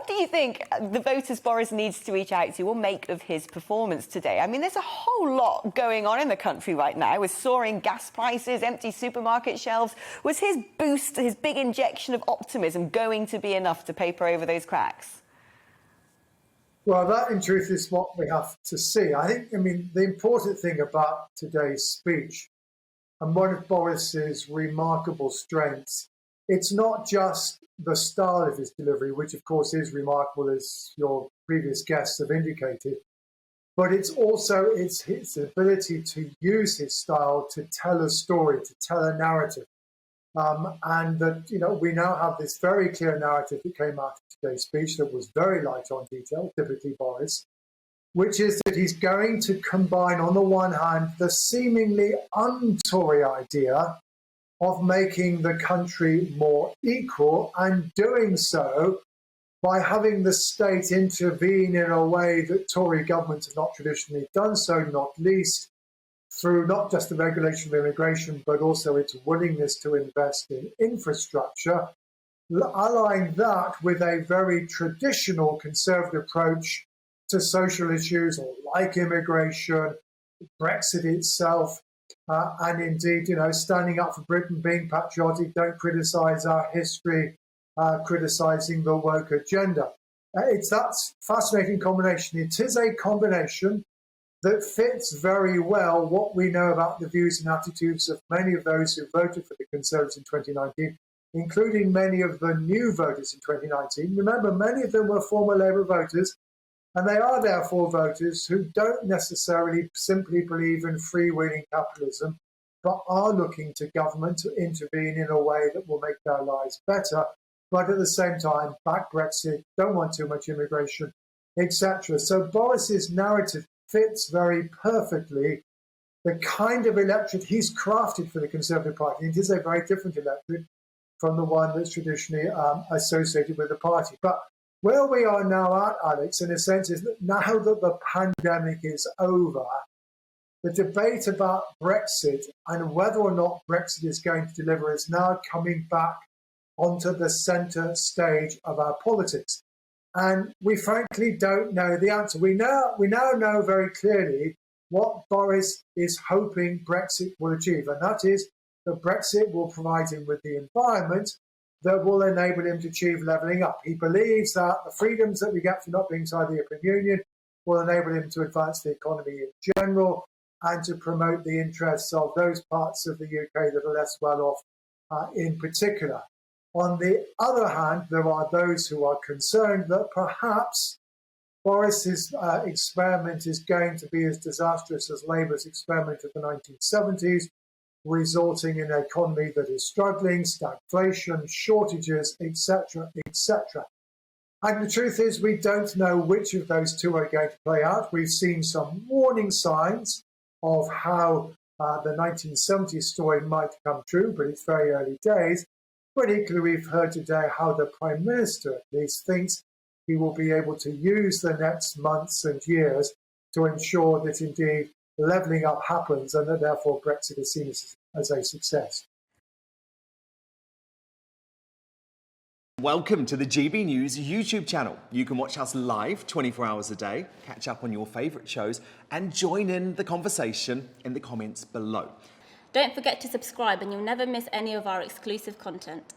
What do you think the voters Boris needs to reach out to or make of his performance today? I mean, there's a whole lot going on in the country right now with soaring gas prices, empty supermarket shelves. Was his boost, his big injection of optimism going to be enough to paper over those cracks? Well, that in truth is what we have to see. I mean, the important thing about today's speech and one of Boris's remarkable strengths, it's not just the style of his delivery, which of course is remarkable, as your previous guests have indicated, but it's also his ability to use his style to tell a story, to tell a narrative. And that, we now have this very clear narrative that came out of today's speech that was very light on detail, typically Boris, which is that he's going to combine, on the one hand, the seemingly un-Tory idea of making the country more equal, and doing so by having the state intervene in a way that Tory governments have not traditionally done so, not least through not just the regulation of immigration, but also its willingness to invest in infrastructure, allying that with a very traditional conservative approach to social issues like immigration, Brexit itself, and indeed, standing up for Britain, being patriotic, don't criticise our history, criticising the woke agenda. It's that fascinating combination. It is a combination that fits very well what we know about the views and attitudes of many of those who voted for the Conservatives in 2019, including many of the new voters in 2019. Remember, many of them were former Labour voters, and they are therefore voters who don't necessarily simply believe in freewheeling capitalism, but are looking to government to intervene in a way that will make their lives better, but at the same time, back Brexit, don't want too much immigration, etc. So Boris's narrative fits very perfectly the kind of electorate he's crafted for the Conservative Party. It is a very different electorate from the one that's traditionally associated with the party. But where we are now at, Alex, in a sense, is that now that the pandemic is over, the debate about Brexit and whether or not Brexit is going to deliver is now coming back onto the centre stage of our politics. And we frankly don't know the answer. We now know very clearly what Boris is hoping Brexit will achieve, and that is that Brexit will provide him with the environment that will enable him to achieve levelling up. He believes that the freedoms that we get from not being inside the European Union will enable him to advance the economy in general and to promote the interests of those parts of the UK that are less well off in particular. On the other hand, there are those who are concerned that perhaps Boris's experiment is going to be as disastrous as Labour's experiment of the 1970s, resulting in an economy that is struggling, stagflation, shortages, etc., etc. And the truth is, we don't know which of those two are going to play out. We've seen some warning signs of how the 1970s story might come true, but it's very early days. But equally, we've heard today how the Prime Minister at least thinks he will be able to use the next months and years to ensure that indeed levelling up happens and that therefore Brexit is seen as a success. Welcome to the GB News YouTube channel. You can watch us live 24 hours a day, catch up on your favourite shows and join in the conversation in the comments below. Don't forget to subscribe and you'll never miss any of our exclusive content.